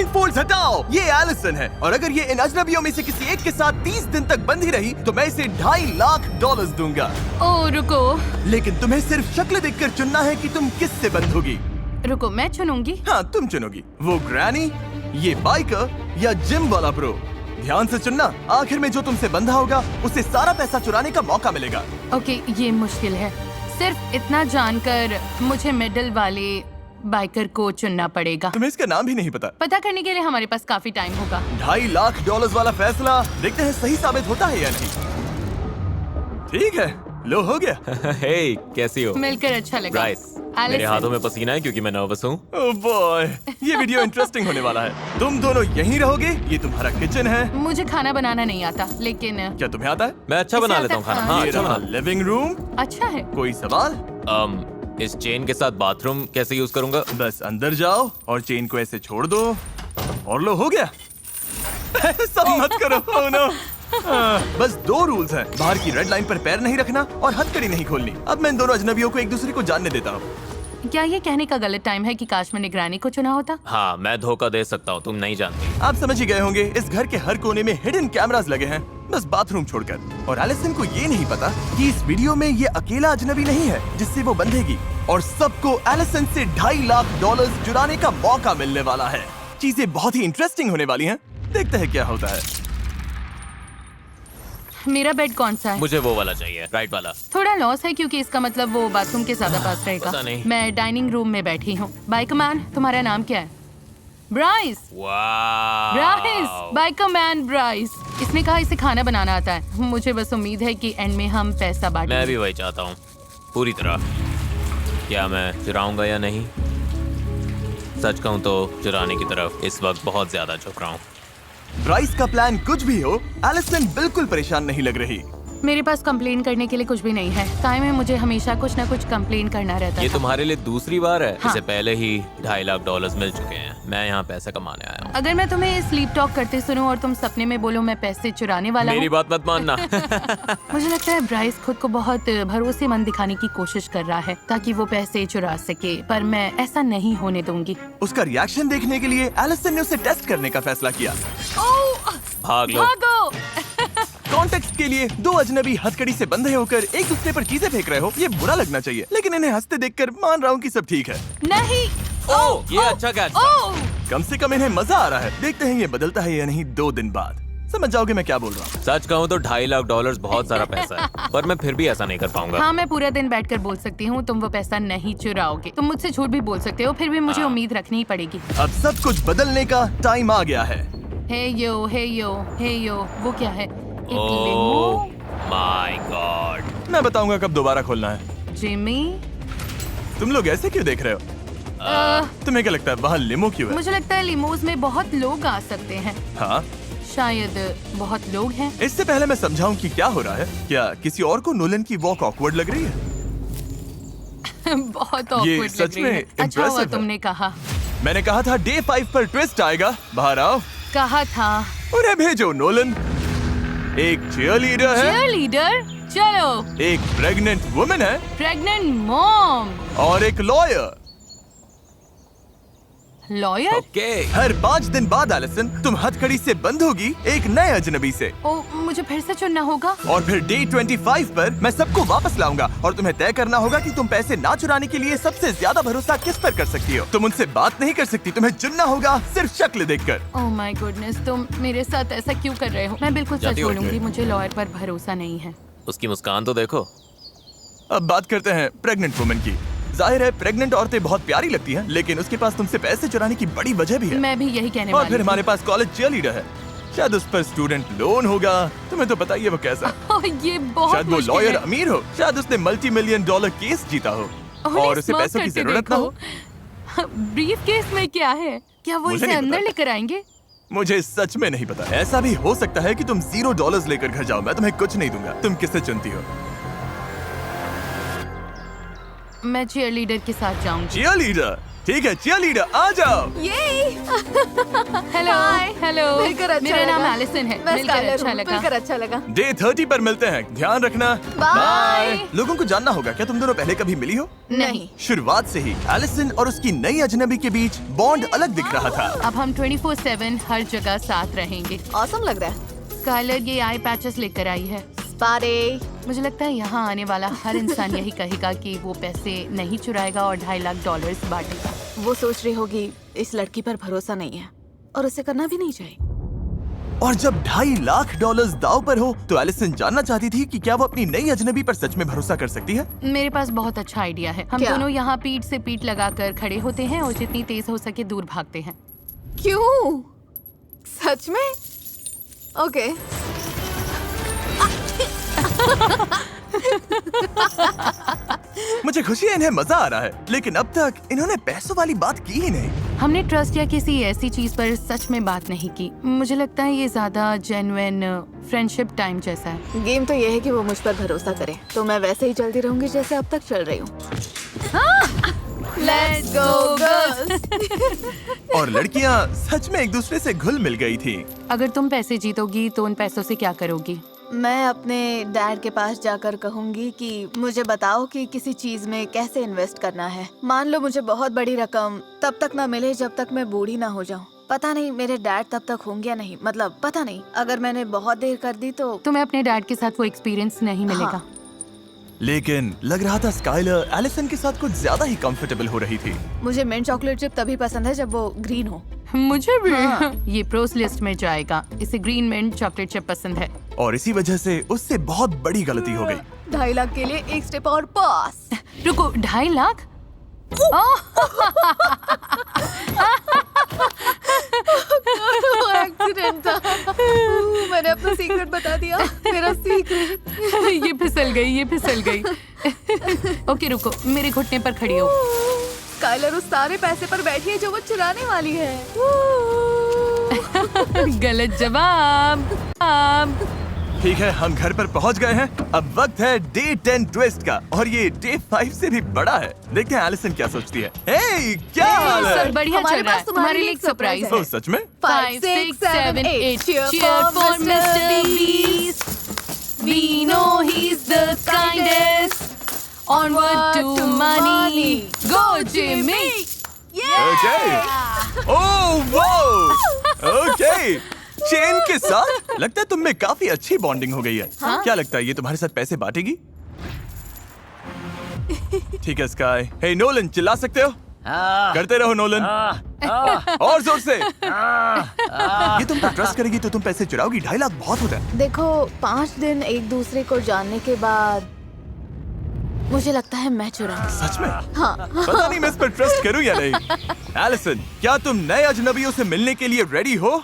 Folds हटाओ। ये Allison है और अगर ये इन अजनबियों में से किसी एक के साथ 30 दिन तक बंधी रही तो मैं इसे $2.5 लाख दूंगा। ओ रुको लेकिन तुम्हें सिर्फ शक्ल देखकर चुनना है कि तुम किससे बंधोगी। रुको, मैं चुनूंगी। हाँ तुम चुनोगी, वो ग्रैनी, ये बाइकर या जिम वाला ब्रो। ध्यान से चुनना, आखिर में जो तुमसे बंधा होगा उसे सारा पैसा चुराने का मौका मिलेगा। ओके, ये मुश्किल है। सिर्फ इतना जानकर मुझे मिडिल वाले बाइकर को चुनना पड़ेगा। तुम्हें इसका नाम भी नहीं पता करने के लिए हमारे पास काफी टाइम होगा। $2.5 लाख वाला फैसला, देखते हैं सही साबित होता है या नहीं। ठीक है, लो हो गया। हे, कैसी हो? मिलकर अच्छा लगा। ब्राइस, मेरे हाथों में पसीना है क्योंकि मैं नर्वस हूँ। ओह बॉय, ये वीडियो इंटरेस्टिंग होने वाला है। तुम दोनों यहीं रहोगे, ये तुम्हारा किचन है। मुझे खाना बनाना नहीं आता, लेकिन क्या तुम्हें आता है? मैं अच्छा बना लेता हूँ खाना। हाँ, ये अच्छा रहा बना। Living room. अच्छा है। कोई सवाल? इस चेन के साथ बाथरूम कैसे यूज करूंगा? बस अंदर जाओ और चेन को ऐसे छोड़ दो और लो, हो गया। सब मत करो। oh no। बस 2 रूल्स हैं, बाहर की रेड लाइन पर पैर नहीं रखना और हथकड़ी नहीं खोलनी। अब मैं इन दोनों अजनबियों को एक दूसरे को जानने देता हूँ। क्या ये कहने का गलत टाइम है कि काश मैंने ग्रैनी को चुना होता? हाँ, मैं धोखा दे सकता हूँ, तुम नहीं जानती। आप समझ ही गए होंगे, इस घर के हर कोने में हिडन कैमरास लगे हैं, बस बाथरूम छोड़कर। और एलिसन को ये नहीं पता कि इस वीडियो में ये अकेला अजनबी नहीं है जिससे वो बंधेगी, और सबको एलिसन से $2.5 लाख चुराने का मौका मिलने वाला है। चीजें बहुत ही इंटरेस्टिंग होने वाली हैं, देखते हैं क्या होता है। मेरा बेड कौन सा है? मुझे वो वाला चाहिए, राइट वाला। थोड़ा लॉस है क्योंकि इसका मतलब वो बाथरूम के ज्यादा पास रहेगा। पता नहीं। मैं डाइनिंग रूम में बैठी हूँ। बाइकमैन, तुम्हारा नाम क्या है? ब्राइस। Bryce, Bikeman Bryce. इसने कहा इसे खाना बनाना आता है। मुझे बस उम्मीद है कि एंड में हम पैसा बांटेंगे। मैं भी वही चाहता हूँ, पूरी तरह। क्या मैं चुराऊंगा या नहीं? सच कहूँ तो चुराने की तरफ इस वक्त बहुत ज्यादा झुक रहा हूँ। ब्राइस का प्लान कुछ भी हो, एलिसन बिल्कुल परेशान नहीं लग रही। मेरे पास कंप्लेन करने के लिए कुछ भी नहीं है। टाइम में मुझे हमेशा कुछ न कुछ कंप्लेन करना रहता ये था। तुम्हारे लिए दूसरी बार है। हाँ। इससे पहले ही $2.5 लाख मिल चुके हैं। मैं यहाँ पैसा कमाने आया हूँ। अगर मैं तुम्हें स्लीप टॉक करते सुनूं और तुम सपने में बोलो मैं पैसे चुराने वाला मेरी हूँ। बात मत मानना। मुझे लगता है ब्राइस खुद को बहुत भरोसेमंद दिखाने की कोशिश कर रहा है ताकि वो पैसे चुरा सके, पर मैं ऐसा नहीं होने दूंगी। उसका रिएक्शन देखने के लिए एलिसन ने उसे टेस्ट करने का फैसला किया। भाग लो। भागो! कॉन्टेक्स्ट के लिए 2 अजनबी हथकड़ी से बंधे होकर एक दूसरे पर चीजें फेंक रहे हो, ये बुरा लगना चाहिए, लेकिन इन्हें हंसते देखकर मान रहा हूँ कि सब ठीक है। नहीं। ओह, ये अच्छा कैच था। कम से कम इन्हें मजा आ रहा है। देखते हैं ये बदलता है या नहीं 2 दिन बाद। समझ जाओगे मैं क्या बोल रहा हूँ। सच कहूँ तो $2.5 लाख बहुत सारा पैसा है, पर मैं फिर भी ऐसा नहीं कर पाऊंगा। हाँ, मैं पूरा दिन बैठकर बोल सकती हूँ तुम वो पैसा नहीं चुराओगे। तुम मुझसे झूठ भी बोल सकते हो, फिर भी मुझे उम्मीद रखनी ही पड़ेगी। अब सब कुछ बदलने का टाइम आ गया है। हे यो, हे यो, हे यो, वो क्या है? एक ओह लिमो? My God. मैं बताऊंगा कब दोबारा खोलना है। जिमी? तुम लोग ऐसे क्यों देख रहे हो? तुम्हें क्या लगता है वहाँ लिमो क्यों है? मुझे लगता है लिमोज में बहुत लोग आ सकते हैं। हाँ, शायद बहुत लोग हैं। इससे पहले मैं समझाऊं कि क्या हो रहा है, क्या किसी और को नोलन की वॉक ऑकवर्ड लग रही है? बहुत ये awkward सच लग रही में है। अच्छा हुआ impressive है। तुमने कहा। मैंने कहा था डे 5 पर ट्विस्ट आएगा। बाहर आओ। कहा था। उन्हें भेजो नोलन। एक चीयरलीडर है, चीयरलीडर? चलो। एक प्रेग्नेंट वुमन है प्रेग्नेंट मॉम। और एक लॉयर। लॉयर? ओके। हर 5 दिन बाद एलिसन तुम हथकड़ी से बंधोगी एक नए अजनबी से, ओ, मुझे फिर से चुनना होगा। और फिर डे 25 पर मैं सबको वापस लाऊंगा और तुम्हें तय करना होगा कि तुम पैसे ना चुराने के लिए सबसे ज्यादा भरोसा किस पर कर सकती हो। तुम उनसे बात नहीं कर सकती, तुम्हें चुनना होगा सिर्फ शक्ल देखकर। ओह माय गुडनेस, तुम मेरे साथ ऐसा क्यों कर रहे हो? मैं बिल्कुल सच जाती हो? बोलूंगी, मुझे लॉयर पर भरोसा नहीं है। उसकी मुस्कान तो देखो। अब बात करते हैं प्रेग्नेंट वुमन की। जाहिर है प्रेग्नेंट औरतें बहुत प्यारी लगती हैं, लेकिन उसके पास तुमसे पैसे चुराने की बड़ी वजह भी है। मैं भी यही कहने और वाली फिर थी। हमारे पास कॉलेज चीयरलीडर है, शायद उस पर स्टूडेंट लोन होगा। तुम्हें तो पता ही है वो कैसा है। ओह, ये बहुत शायद वो मुश्किल लॉयर है। अमीर हो, शायद उसने $multi-million केस जीता हो उन्हें और उसे smirk पैसों की करते जरूरत ना हो। देखो। ब्रीफ केस में क्या है? क्या वो मुझे इसे नहीं अंदर पता। लेकर आएंगे? मुझे सच में नहीं पता। ऐसा भी हो सकता है कि तुम $0 लेकर घर जाओ, मैं तुम्हें कुछ नहीं दूंगा। तुम किससे चुनती हो? मैं चीयरलीडर के साथ जाऊंगी। चीयरलीडर? ठीक है चीयरलीडर, आ जाओ। ये हेलो हेलो, मिलकर अच्छा मेरा नाम लगा। एलिसन है। मैं मिलकर स्काइलर अच्छा हूँ, लगा। मिलकर अच्छा लगा। डे 30 पर मिलते हैं, ध्यान रखना। बाय। लोगों को जानना होगा, क्या तुम दोनों पहले कभी मिली हो? नहीं, शुरुआत से ही एलिसन और उसकी नई अजनबी के बीच बॉन्ड अलग दिख रहा था। अब हम 24/7 हर जगह साथ रहेंगे। ऑसम लग रहा है। स्काइलर ये आई पैचेस लेकर आई है। स्पारे। मुझे लगता है यहाँ आने वाला हर इंसान यही कहेगा कि वो पैसे नहीं चुराएगा और $2.5 लाख बांटेगा। वो सोच रही होगी इस लड़की पर भरोसा नहीं है और उसे करना भी नहीं चाहिए। और जब $2.5 लाख दाव पर हो तो एलिसन जानना चाहती थी कि क्या वो अपनी नई अजनबी पर सच में भरोसा कर सकती है। मेरे पास बहुत अच्छा आइडिया है। हम क्या? दोनों यहाँ पीठ से पीठ लगाकर खड़े होते हैं और जितनी तेज हो सके दूर भागते हैं। क्यों? सच में? ओके। मुझे खुशी है इन्हें मजा आ रहा है, लेकिन अब तक इन्होंने पैसों वाली बात की ही नहीं। हमने ट्रस्ट या किसी ऐसी चीज पर सच में बात नहीं की। मुझे लगता है ये ज्यादा जेन्युइन फ्रेंडशिप टाइम जैसा है। गेम तो ये है कि वो मुझ पर भरोसा करे, तो मैं वैसे ही चलती रहूंगी जैसे अब तक चल रही हूँ। Let's go girls। और लड़कियाँ सच में एक दूसरे से घुल मिल गई थी। अगर तुम पैसे जीतोगी तो उन पैसों से क्या करोगी? मैं अपने डैड के पास जाकर कहूंगी कि मुझे बताओ कि किसी चीज में कैसे इन्वेस्ट करना है। मान लो मुझे बहुत बड़ी रकम तब तक ना मिले जब तक मैं बूढ़ी ना हो जाऊं। पता नहीं मेरे डैड तब तक होंगे या नहीं, मतलब पता नहीं। अगर मैंने बहुत देर कर दी तो तुम्हें अपने डैड के साथ वो एक्सपीरियंस नहीं मिलेगा। हाँ। लेकिन लग रहा था स्काइलर एलिसन के साथ कुछ ज्यादा ही कंफर्टेबल हो रही थी। मुझे मिंट चॉकलेट चिप तभी पसंद है जब वो ग्रीन हो। मुझे भी। हाँ। ये प्रोस लिस्ट में जाएगा। इसे ग्रीन मिंट चॉकलेट चिप पसंद है। और इसी वजह से उससे बहुत बड़ी गलती हो गई। 2.5 लाख के लिए एक स्टेप और पास। रुको, 2.5 लाख? एक्सीडेंट था। मैंने अपना सीक्रेट बता दिया। मेरा सीक्रेट। ये फिसल गई, ये फिसल गई। ओके रुको, मेरे घुटने पर खड़ी हो। स्काइलर उस सारे पैसे पर बैठी है जो वो चुराने वाली है। गलत जवाब। ठीक है, हम घर पर पहुंच गए हैं। अब वक्त है डे 10 ट्विस्ट का, और ये डे 5 से भी बड़ा है। देखते हैं एलिसन क्या सोचती है। हे, क्या हाल है? सब बढ़िया हमारे चल रहा है। पास तुम्हारे लिए लिए एक सरप्राइज surprise है। ओह, सच में? 5, 6, 7, 8 Cheer for Mr. Beast. We know he's the kindest. Onward to money. Go Jimmy. Okay. Oh, wow. Okay. Chain के साथ लगता है तुम में काफी अच्छी बॉन्डिंग हो गई है। क्या लगता है ये तुम्हारे साथ पैसे बांटेगी? ठीक है स्काई। हे नोलन, चिल्ला सकते हो? करते रहो नोलन। और जोर से। ये तुम पर ट्रस्ट करेगी तो तुम पैसे चुराओगी? 2.5 लाख बहुत होता है। देखो, 5 दिन एक दूसरे को जानने के बाद मुझे लगता है मैं चुराऊंगी। सच में? हाँ। पता नहीं मैं इस पर ट्रस्ट करूं या नहीं। एलिसन, क्या तुम नए अजनबियों से मिलने के लिए रेडी हो?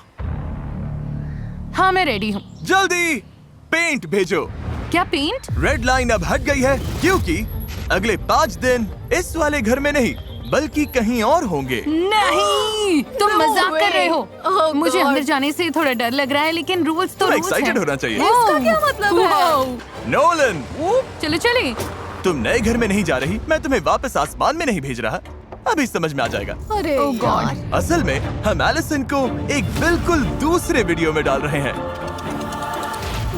हाँ, मैं रेडी हूँ। जल्दी पेंट भेजो। क्या पेंट? रेड लाइन अब हट गई है क्योंकि अगले 5 दिन इस वाले घर में नहीं बल्कि कहीं और होंगे। नहीं, तुम No मजाक कर रहे हो। way. Oh मुझे God. अंदर जाने से थोड़ा डर लग रहा है, लेकिन रूल्स तो तुम्हें रूल्स excited हैं। होना चाहिए। इसका क्या मतलब है? Wow. नोलन, चलो चले। तुम नए घर में नहीं जा रही, मैं तुम्हें वापस आसमान में नहीं भेज रहा। अभी समझ में आ जाएगा। अरे Oh God. यार। असल में हम एलिसन को एक बिल्कुल दूसरे वीडियो में डाल रहे हैं।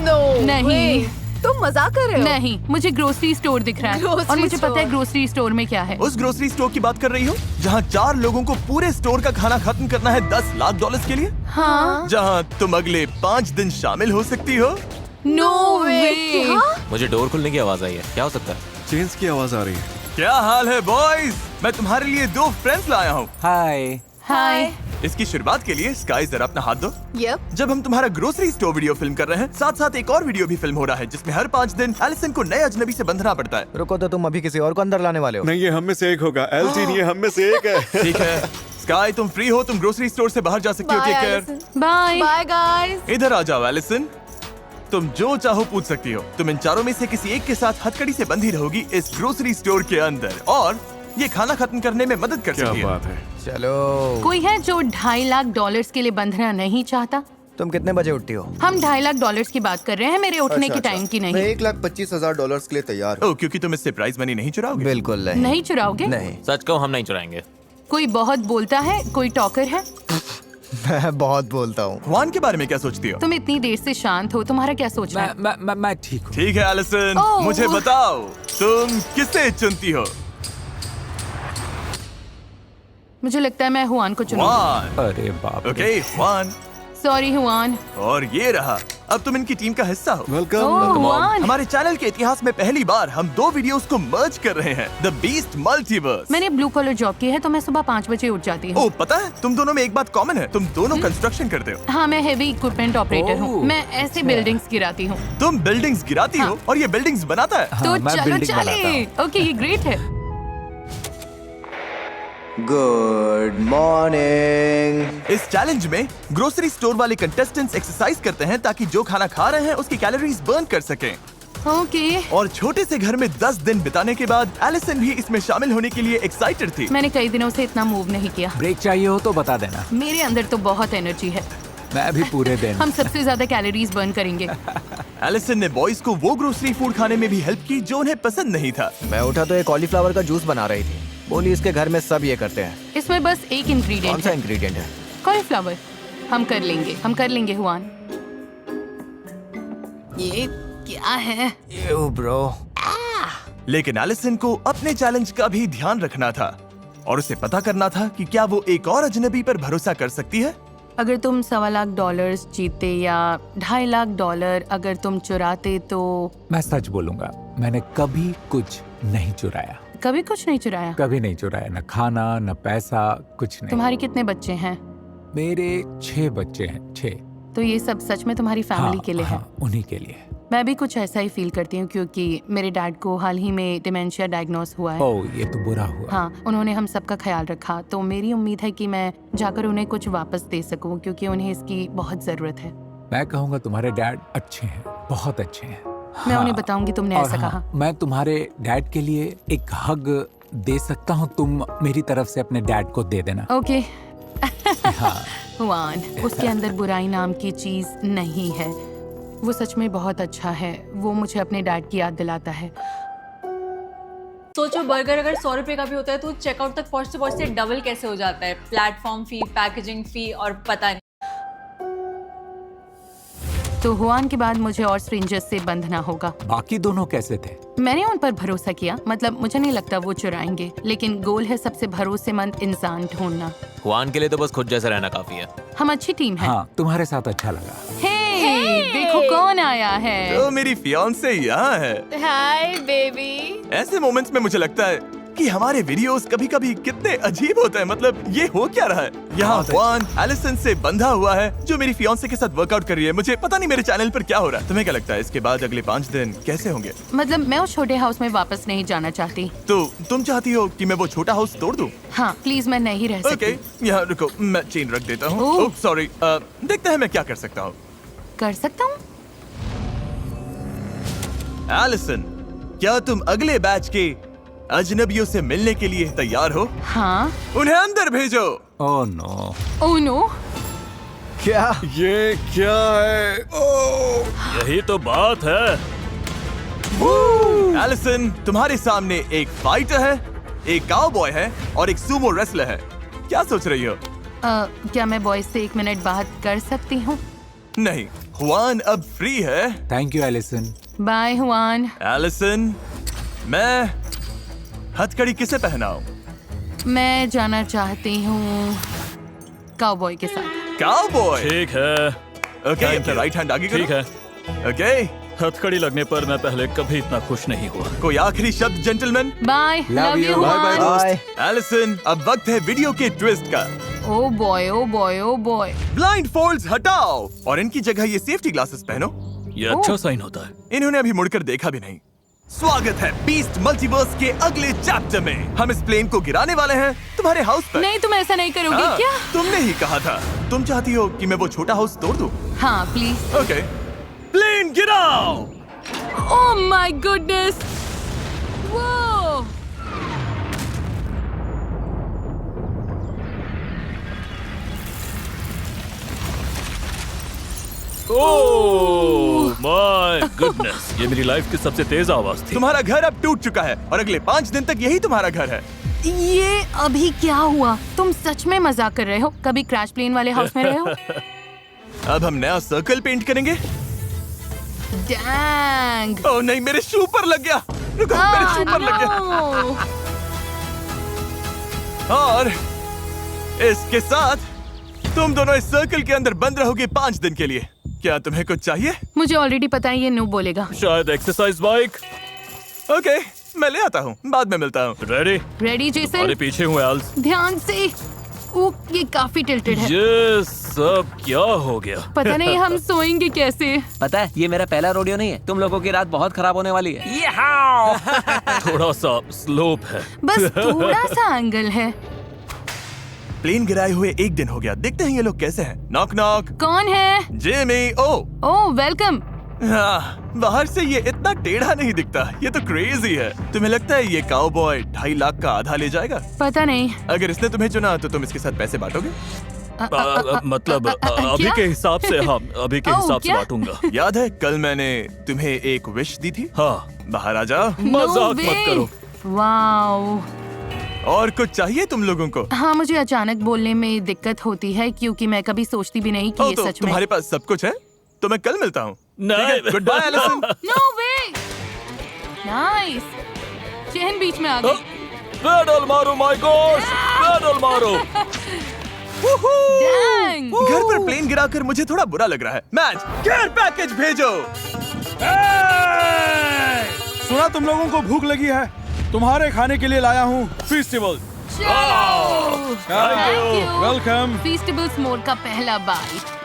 No नहीं। way. तुम मजाक कर रहे हो? नहीं, मुझे ग्रोसरी स्टोर दिख रहा है। Grocery और मुझे पता है store. ग्रोसरी स्टोर में क्या है। उस ग्रोसरी स्टोर की बात कर रही हो जहाँ 4 लोगों को पूरे स्टोर का खाना खत्म करना है $10 लाख के लिए? हाँ। जहाँ तुम अगले 5 दिन शामिल हो सकती हो। नो वे। क्या? मुझे डोर खुलने की आवाज आई है, क्या हो सकता है? चेन्स की आवाज आ रही है। क्या हाल है बॉयज? मैं तुम्हारे लिए 2 फ्रेंड्स लाया हूँ। हाय। हाय। इसकी शुरुआत के लिए स्काई जरा अपना हाथ दो। Yep. जब हम तुम्हारा ग्रोसरी स्टोर वीडियो फिल्म कर रहे हैं, साथ साथ एक और वीडियो भी फिल्म हो रहा है जिसमें हर 5 दिन एलिसन को नए अजनबी से बंधना पड़ता है। रुको, तो तुम अभी किसी और को अंदर लाने वाले हो? नहीं, ये हम में से एक होगा। एल्टीन, ये हम में से एक है। ठीक है स्काई, तुम फ्री हो, तुम ग्रोसरी स्टोर से बाहर जा सकती हो। Bye, take care. Allison. Bye. Bye guys. इधर आ जाओ एलिसन, तुम जो चाहो पूछ सकती हो। तुम इन चारों में से किसी एक के साथ हथकड़ी से बंधी रहोगी इस ग्रोसरी स्टोर के अंदर, और ये खाना खत्म करने में मदद कर क्या सकती है। बात है। चलो, कोई है जो $2.5 लाख के लिए बंधना नहीं चाहता? तुम कितने बजे उठती हो? हम $2.5 लाख की बात कर रहे हैं, मेरे उठने की अच्छा, टाइम की मैं नहीं। $1,25,000 के लिए तैयार हूँ। ओह, क्योंकि तुम इससे प्राइज मनी नहीं चुराओगे। बिल्कुल नहीं। नहीं चुराओगे? नहीं। सच कहो, हम नहीं चुराएंगे। कोई बहुत बोलता है, कोई टॉकर है। मैं बहुत बोलता हूँ। हुआन के बारे में क्या सोचती हो? तुम इतनी देर से शांत हो, तुम्हारा क्या सोचना है? मैं ठीक हूँ। ठीक है एलिसन, ओह। मुझे बताओ तुम किसे चुनती हो? मुझे लगता है मैं हुआन को चुनूंगी। हुआन। अरे बाप रे। Okay Hwan, sorry Hwan. और ये रहा, अब तुम इनकी टीम का हिस्सा हो। वेलकम। ओह हुआन, हमारे चैनल के इतिहास में पहली बार हम 2 वीडियोस को मर्ज कर रहे हैं, द बीस्ट मल्टीवर्स। मैंने ब्लू कॉलर जॉब की है तो मैं सुबह 5 बजे उठ जाती हूँ। ओह पता है, तुम दोनों में एक बात कॉमन है, तुम दोनों कंस्ट्रक्शन करते हो। हाँ, मैं हेवी इक्विपमेंट ऑपरेटर हूँ। ओह, मैं ऐसे बिल्डिंग्स गिराती हूँ। तुम बिल्डिंग्स गिराती हो और ये बिल्डिंग्स बनाता है। तो मैं चलो building बनाता चले। ओके, ये ग्रेट है। Good morning. इस चैलेंज में ग्रोसरी स्टोर वाले कंटेस्टेंट्स एक्सरसाइज करते हैं ताकि जो खाना खा रहे हैं उसकी कैलोरीज बर्न कर सकें। ओके, और छोटे से घर में 10 दिन बिताने के बाद एलिसन भी इसमें शामिल होने के लिए एक्साइटेड थी। मैंने कई दिनों से इतना मूव नहीं किया। ब्रेक चाहिए हो तो बता देना। मेरे अंदर तो बहुत एनर्जी है। मैं भी पूरे दिन। हम सबसे ज्यादा कैलोरीज बर्न करेंगे। एलिसन ने बॉयज को वो ग्रोसरी फूड खाने में भी हेल्प की जो उन्हें पसंद नहीं था। मैं उठा तो ये कॉलीफ्लावर का जूस बना रही थी। बोली इसके घर में सब ये करते हैं। इसमें बस एक कौन इंग्रेडिएंट सा है, इंग्रेडिएंट है? कॉलीफ्लावर। हम कर लेंगे हुआन। ये क्या है? You bro. लेकिन एलिसन को अपने चैलेंज का भी ध्यान रखना था और उसे पता करना था कि क्या वो एक और अजनबी पर भरोसा कर सकती है। अगर तुम $1.25 लाख जीतते या $2.5 लाख अगर तुम चुराते तो? मैं सच बोलूंगा, मैंने कभी कुछ नहीं चुराया। कभी कुछ नहीं चुराया? कभी नहीं चुराया, न खाना न पैसा, कुछ नहीं। तुम्हारे कितने बच्चे हैं? मेरे 6 बच्चे हैं, 6। तो ये सब सच में तुम्हारी फैमिली के लिए है? हाँ, उन्हीं के लिए। मैं भी कुछ ऐसा ही फील करती हूँ क्योंकि मेरे डैड को हाल ही में डिमेंशिया डायग्नोस हुआ है। ओह, ये तो बुरा हुआ। हाँ, उन्होंने हम सबका ख्याल रखा, तो मेरी उम्मीद है कि मैं जाकर उन्हें कुछ वापस दे सकूं क्योंकि उन्हें इसकी बहुत जरूरत है। मैं कहूँगा तुम्हारे डैड अच्छे हैं, बहुत अच्छे हैं। मैं हाँ, उन्हें बताऊंगी तुमने और ऐसा हाँ, कहा। मैं तुम्हारे डैड के लिए एक हग दे सकता हूँ, तुम मेरी तरफ से अपने डैड को दे देना। ओके। हाँ। हुआन, उसके अंदर बुराई नाम की चीज नहीं है। वो सच में बहुत अच्छा है। वो मुझे अपने डैड की याद दिलाता है। सोचो, बर्गर अगर 100 रुपए का भी होता है तो चेकआउट तक पहुंचते पहुंचते डबल कैसे हो जाता है? प्लेटफॉर्म फी, पैकेजिंग फी और पता नहीं। तो हुआन के बाद मुझे और स्ट्रेंजर्स से बंधना होगा। बाकी दोनों कैसे थे? मैंने उन पर भरोसा किया, मतलब मुझे नहीं लगता वो चुराएंगे, लेकिन गोल है सबसे भरोसेमंद इंसान ढूंढना। हुआन के लिए तो बस खुद जैसा रहना काफी है। हम अच्छी टीम है। हाँ, तुम्हारे साथ अच्छा लगा। हे, देखो कौन आया है। तो मेरी फियांसे यहाँ है। Hi baby. ऐसे मोमेंट्स में मुझे लगता है कि हमारे वीडियोस कभी-कभी कितने अजीब होते हैं। मतलब ये हो क्या रहा है? यहाँ हुआन एलिसन से बंधा हुआ है जो मेरी फियांसे के साथ वर्कआउट कर रही है। मुझे पता नहीं मेरे चैनल पर क्या हो रहा है। तुम्हें क्या लगता है इसके बाद अगले 5 दिन कैसे होंगे? मतलब मैं उस छोटे हाउस में वापस नहीं जाना चाहती। तो तुम चाहती हो कि मैं वो छोटा हाउस तोड़ दूं? हाँ प्लीज, मैं नहीं रह सकती। ओके, यहाँ रुको, मैं चेन रख देता हूँ। ओह। ओह सॉरी, देखते हैं मैं क्या कर सकता हूँ। कर सकता हूँ। एलिसन, क्या तुम अगले बैच के अजनबियों से मिलने के लिए तैयार हो? हाँ। उन्हें अंदर भेजो। Oh no. Oh no. क्या? ये क्या है? ओह! यही तो बात है। एलिसन, तुम्हारे सामने एक फाइटर है, एक काउबॉय है और एक सुमो रेसलर है। क्या सोच रही हो? क्या मैं बॉयज से 1 मिनट बात कर सकती हूँ? नहीं, हुआन अब फ्री है। Thank you Allison. Bye Juan. Allison, मैं हथकड़ी किसे पहनाऊं? मैं जाना चाहती हूँ काउबॉय के साथ। काउबॉय? ठीक है, ओके, अपना राइट हैंड आगे करो। ठीक है। ओके, हथकड़ी लगने पर मैं पहले कभी इतना खुश नहीं हुआ। कोई आखिरी शब्द gentleman? Bye, love you Juan. Bye. Allison, अब वक्त है वीडियो के ट्विस्ट का। Oh boy, oh boy, oh boy. Blindfolds हटाओ और इनकी जगह ये सेफ्टी ग्लासेस पहनो। ये अच्छा साइन होता है। इन्होंने अभी मुड़कर देखा भी नहीं। स्वागत है बीस्ट मल्टीवर्स के अगले चैप्टर में। हम इस प्लेन को गिराने वाले हैं तुम्हारे हाउस पर। नहीं, तुम ऐसा नहीं करोगे हाँ, क्या? तुमने ही कहा था। तुम चाहती हो कि मैं वो छोटा हाउस तोड़ दूं? हाँ प्लीज। ओके, प्लेन गिराओ। Oh my goodness. वो ओह माय गुडनेस, ये मेरी लाइफ की सबसे तेज आवाज थी। तुम्हारा घर अब टूट चुका है और अगले 5 दिन तक यही तुम्हारा घर है। ये अभी क्या हुआ? तुम सच में मजाक कर रहे हो? कभी क्रैश प्लेन वाले हाउस में रहे हो? अब हम नया सर्कल पेंट करेंगे। डैंग! ओह नहीं, मेरे शू पर लग गया। रुको, मेरे शू पर लग गया। और इसके साथ तुम दोनों इस सर्कल के अंदर बंद रहोगे 5 दिन के लिए। क्या तुम्हें कुछ चाहिए? मुझे ऑलरेडी पता है ये नो बोलेगा। शायद एक्सरसाइज बाइक। ओके, मैं ले आता हूँ, बाद में मिलता हूँ। रेडी? Ready Jason? अरे पीछे हूँ एल्स। ध्यान से। ये काफी टिल्टेड है। ये सब क्या हो गया? पता नहीं हम सोएंगे कैसे। पता है ये मेरा पहला रोडियो नहीं है। तुम लोगों की रात बहुत खराब होने वाली है। थोड़ा सा स्लोप है। बस थोड़ा सा एंगल है। प्लेन गिराए हुए 1 दिन हो गया। देखते हैं ये लोग कैसे हैं। Knock knock. कौन है? जिमी। ओह वेलकम। हाँ, बाहर से ये इतना टेढ़ा नहीं दिखता। ये तो क्रेजी है। तुम्हें लगता है ये काउबॉय 2.5 लाख का आधा ले जाएगा? पता नहीं। अगर इसने तुम्हें चुना तो तुम इसके साथ पैसे बांटोगे? मतलब अभी के हिसाब से हाँ, अभी के हिसाब से बांटूंगा। याद है कल मैंने तुम्हें एक विश दी थी? हाँ। बाहर आ जाओ। मजाक मत करो। वाओ। और कुछ चाहिए तुम लोगों को? हाँ, मुझे अचानक बोलने में दिक्कत होती है क्योंकि मैं कभी सोचती भी नहीं कि ये तो सच में। तुम्हारे पास सब कुछ है? तो मैं कल मिलता हूँ। नहीं। Good bye Allison. No way. Nice. Chain बीच में आ गई। पेडल मारो माय गॉड, पेडल मारो। डैंग! घर पर प्लेन गिराकर मुझे थोड़ा बुरा लग रहा है। मैच, केयर पैकेज भेजो। सुना तुम लोगों को भूख लगी है? तुम्हारे खाने के लिए लाया हूँ फेस्टिवल। वेलकम। फेस्टिवल्स मोड का पहला बाइट।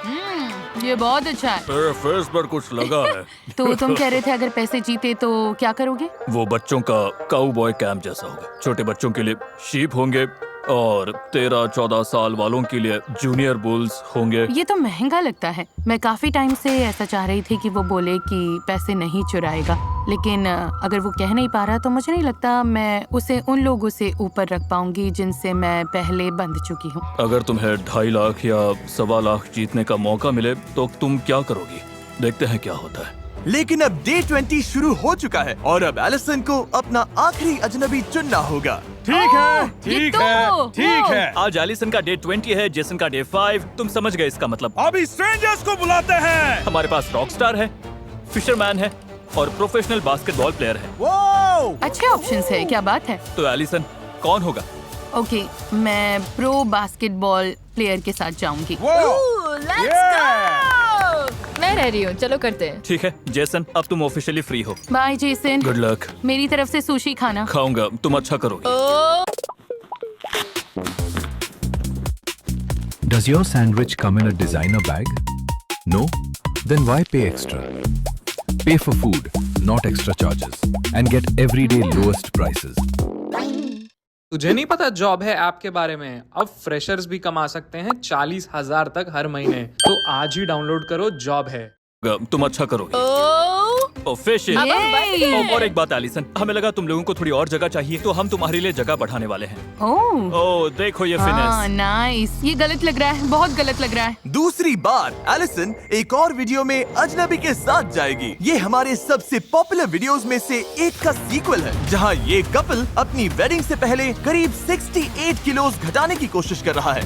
ये बहुत अच्छा है। मेरे फेस पर कुछ लगा है। तो तुम कह रहे थे अगर पैसे जीते तो क्या करोगे? वो बच्चों का काउबॉय कैंप जैसा होगा। छोटे बच्चों के लिए शीप होंगे और 13-14 साल वालों के लिए जूनियर बुल्स होंगे। ये तो महंगा लगता है। मैं काफी टाइम से ऐसा चाह रही थी कि वो बोले कि पैसे नहीं चुराएगा, लेकिन अगर वो कह नहीं पा रहा तो मुझे नहीं लगता मैं उसे उन लोगों से ऊपर रख पाऊंगी जिनसे मैं पहले बंध चुकी हूँ। अगर तुम्हें 2.5 लाख या 1.25 लाख जीतने का मौका मिले तो तुम क्या करोगी? देखते हैं क्या होता है। लेकिन अब डे 20 शुरू हो चुका है और अब एलिसन को अपना आखिरी अजनबी चुनना होगा। ठीक है, ये ठीक तो है, ठीक है। आज एलिसन का डे 20 है, जेसन का डे 5। तुम समझ गए इसका मतलब। अभी स्ट्रेंजर्स को बुलाते हैं। हमारे पास रॉकस्टार है, फिशरमैन है और प्रोफेशनल बास्केटबॉल प्लेयर है। वो अच्छे ऑप्शंस है। क्या बात है। तो एलिसन कौन होगा? ओके, मैं प्रो बास्केटबॉल प्लेयर के साथ जाऊंगी। मैं रह रही हूँ, चलो करते हैं। ठीक है जेसन, अब तुम ऑफिशियली फ्री हो। Bye Jason. Good luck. मेरी तरफ से सुशी खाना। खाऊंगा, तुम अच्छा करोगे। Does your sandwich come in a designer bag? No? Then why pay extra? Pay for food, not extra charges, and get everyday lowest prices. तुझे नहीं पता जॉब है ऐप के बारे में? अब फ्रेशर्स भी कमा सकते हैं 40,000 तक हर महीने। तो आज ही डाउनलोड करो जॉब है। तुम अच्छा करोगे। फिश। और एक बात एलिसन, हमें लगा तुम लोगों को थोड़ी और जगह चाहिए तो हम तुम्हारे लिए जगह बढ़ाने वाले हैं। ओह देखो ये फिनेस। नाइस। ये गलत लग रहा है, बहुत गलत लग रहा है। दूसरी बार एलिसन एक और वीडियो में अजनबी के साथ जाएगी। ये हमारे सबसे पॉपुलर वीडियोस में से एक का सीक्वल है, जहां ये कपल अपनी वेडिंग से पहले करीब 68 किलोज घटाने की कोशिश कर रहा है।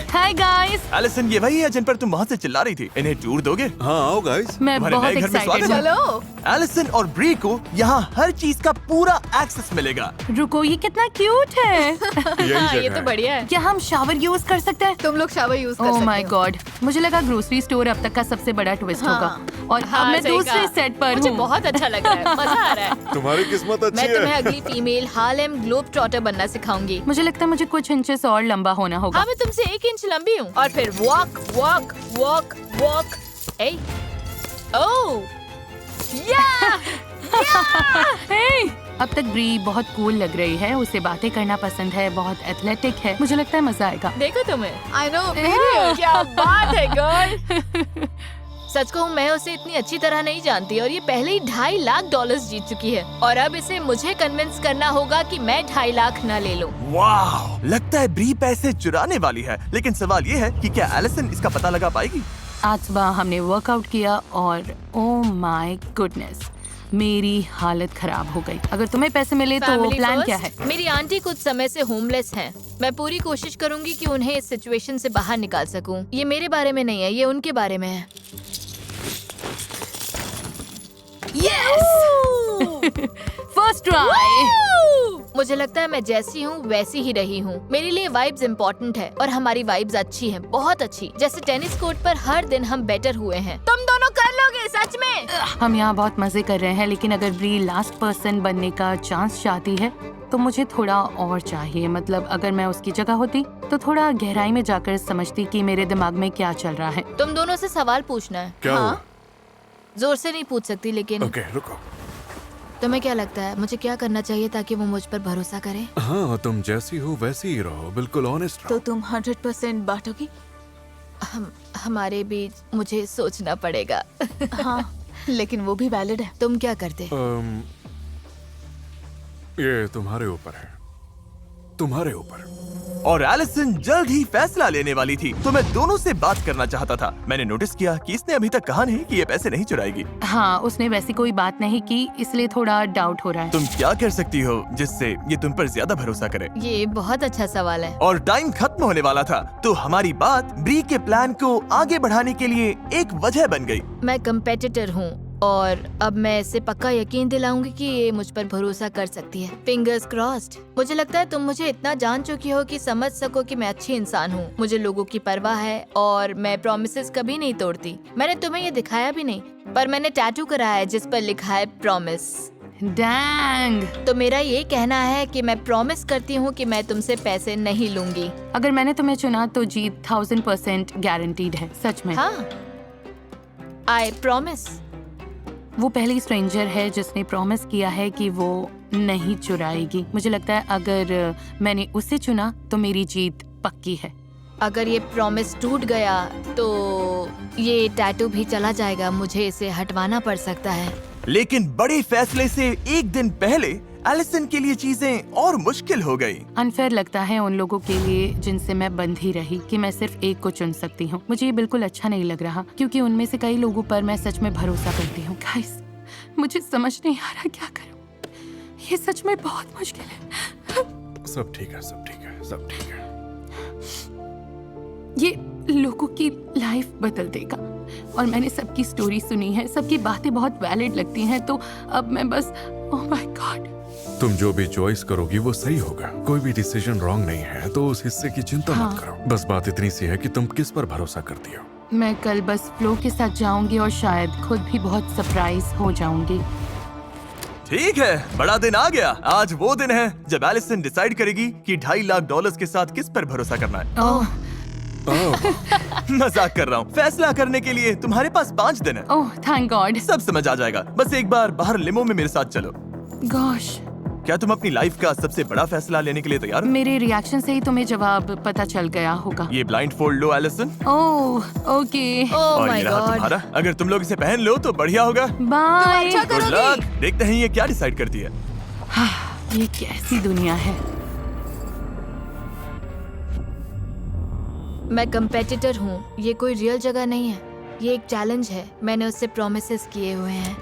Hi guys. एलिसन, ये वही है जिन पर तुम वहाँ से चिल्ला रही थी। इन्हें टूर दोगे? हाँ आओ गाइस। मैं हमारे बहुत नए घर में एक्साइटेड स्वागत है। हूँ। एलिसन और ब्री को यहाँ हर चीज का पूरा एक्सेस मिलेगा। रुको, ये कितना क्यूट है। ये तो बढ़िया है। क्या हम शावर यूज कर सकते हैं? तुम लोग शावर यूज कर ओह सकते माय हो। गॉड, मुझे लगा ग्रोसरी स्टोर अब तक का सबसे बड़ा ट्विस्ट हाँ। होगा और हाँ, अब मैं सही दूसरे कहा। सेट पर मुझे हूँ। बहुत अच्छा लग रहा है, मजा आ रहा है। तुम्हारी किस्मत अच्छी मैं है। तुम्हें अगली फीमेल हार्लेम ग्लोब ट्रॉटर बनना सिखाऊंगी। मुझे लगता है मुझे कुछ इंचेस और लंबा होना होगा। हाँ, मैं तुमसे 1 इंच लंबी हूँ। और फिर वॉक वॉक वॉक वॉक। ए ओह या हे! अब तक ब्री बहुत कूल लग रही है, उसे बातें करना पसंद है, बहुत एथलेटिक है। मुझे लगता है मजा आएगा। देखो तुम्हें। I know. क्या बात है गर्ल। सच कहूँ मैं उसे इतनी अच्छी तरह नहीं जानती और ये पहले ही $2.5 लाख जीत चुकी है और अब इसे मुझे कन्विंस करना होगा कि मैं 2.5 लाख न ले लूं। वाह, लगता है ब्री पैसे चुराने वाली है। लेकिन सवाल ये है कि क्या एलिसन इसका पता लगा पाएगी? आज सुबह हमने वर्कआउट किया और ओह माय गुडनेस, मेरी हालत खराब हो गई। अगर तुम्हें पैसे मिले तो Family प्लान first। क्या है? मेरी आंटी कुछ समय से होमलेस हैं। मैं पूरी कोशिश करूंगी कि उन्हें इस सिचुएशन से बाहर निकाल सकूं। ये मेरे बारे में नहीं है, ये उनके बारे में है। First try. मुझे लगता है मैं जैसी हूँ वैसी ही रही हूँ। मेरे लिए वाइब्स इम्पोर्टेंट है और हमारी वाइब्स अच्छी हैं, बहुत अच्छी। जैसे टेनिस कोर्ट पर हर दिन हम बेटर हुए हैं। तुम दोनों कर लोगे सच में। हम यहाँ बहुत मजे कर रहे हैं, लेकिन अगर ब्री लास्ट पर्सन बनने का चांस चाहती है तो मुझे थोड़ा और चाहिए। मतलब अगर मैं उसकी जगह होती तो थोड़ा गहराई में जाकर समझती कि मेरे दिमाग में क्या चल रहा है। तुम दोनों से सवाल पूछना है। क्या हुआ? जोर से नहीं पूछ सकती, लेकिन ओके, रुको। तुम्हें क्या लगता है मुझे क्या करना चाहिए ताकि वो मुझ पर भरोसा करे? हाँ, तुम जैसी हो वैसी ही रहो, बिल्कुल ऑनेस्ट रहो। तो तुम 100% बांटोगी? हमारे बीच मुझे सोचना पड़ेगा। हाँ, लेकिन वो भी वैलिड है। तुम क्या करते? ये तुम्हारे ऊपर है, तुम्हारे ऊपर। और एलिसन जल्द ही फैसला लेने वाली थी, तो मैं दोनों से बात करना चाहता था। मैंने नोटिस किया कि इसने अभी तक कहा नहीं कि ये पैसे नहीं चुराएगी। हाँ, उसने वैसी कोई बात नहीं की, इसलिए थोड़ा डाउट हो रहा है। तुम क्या कर सकती हो जिससे ये तुम पर ज्यादा भरोसा करे? ये बहुत अच्छा सवाल है। और टाइम खत्म होने वाला था, तो हमारी बात ब्री के प्लान को आगे बढ़ाने के लिए एक वजह बन गई। मैं कंपेटिटर हूँ और अब मैं इसे पक्का यकीन दिलाऊंगी कि ये मुझ पर भरोसा कर सकती है। Fingers crossed. मुझे लगता है तुम मुझे इतना जान चुकी हो कि समझ सको कि मैं अच्छी इंसान हूँ। मुझे लोगों की परवाह है और मैं प्रॉमिसेस कभी नहीं तोड़ती। मैंने तुम्हें ये दिखाया भी नहीं, पर मैंने टैटू कराया है जिस पर लिखा है प्रॉमिस। डैंग। तो मेरा ये कहना है कि मैं प्रॉमिस करती हूँ कि मैं तुमसे पैसे नहीं लूंगी। अगर मैंने तुम्हें चुना तो जीत 1000% गारंटीड है। सच में। हाँ, आई प्रॉमिस। वो पहली स्ट्रेंजर है जिसने प्रॉमिस किया है कि वो नहीं चुराएगी। मुझे लगता है अगर मैंने उसे चुना तो मेरी जीत पक्की है। अगर ये प्रॉमिस टूट गया तो ये टैटू भी चला जाएगा। मुझे इसे हटवाना पड़ सकता है। लेकिन बड़े फैसले से एक दिन पहले एलिसन के लिए चीजें और मुश्किल हो गई। अनफेयर लगता है उन लोगों के लिए जिनसे मैं बंधी रही कि मैं सिर्फ एक को चुन सकती हूँ। मुझे ये बिल्कुल अच्छा नहीं लग रहा, क्योंकि उनमें से कई लोगों पर मैं सच में भरोसा करती हूँ। गाइस, मुझे समझ नहीं आ रहा क्या करूँ। ये सच में बहुत मुश्किल है। सब ठीक है, सब ठीक है, सब ठीक है। ये लोगों की लाइफ बदल देगा। और मैंने सबकी स्टोरी सुनी है, सबकी बातें बहुत वैलिड लगती हैं। तो अब मैं बस, ओह माय गॉड। तुम जो भी चॉइस करोगी वो सही होगा। कोई भी डिसीजन रॉन्ग नहीं है, तो उस हिस्से की चिंता मत करो। बस बात इतनी सी है कि तुम किस पर भरोसा करती हो। मैं कल बस फ्लो के साथ जाऊंगी और शायद खुद भी बहुत सरप्राइज हो जाऊंगी। ठीक है, बड़ा दिन आ गया। आज वो दिन है जब एलिसन डिसाइड करेगी कि $2.5 लाख किस साथ किस पर भरोसा करना है। ओह मजाक कर रहा हूँ। फैसला करने के लिए तुम्हारे पास 5 दिन है। Oh thank God. सब समझ आ जाएगा। बस एक बार बाहर लिमो में मेरे साथ चलो। गॉश, क्या तुम अपनी लाइफ का सबसे बड़ा फैसला लेने के लिए तैयार हो? मेरे रिएक्शन से ही तुम्हें जवाब पता चल गया होगा। ये ब्लाइंड फोल्ड लो एलिसन। Oh okay. ओह और माय ये रहा गॉड। तुम्हारा। अगर तुम लोग इसे पहन लो तो बढ़िया होगा। बाय। Good luck. देखते हैं ये क्या डिसाइड करती है। ये कैसी दुनिया है। मैं कंपेटिटर हूँ। ये कोई रियल जगह नहीं है, ये एक चैलेंज है। मैंने उससे प्रॉमिसेस किए हुए हैं।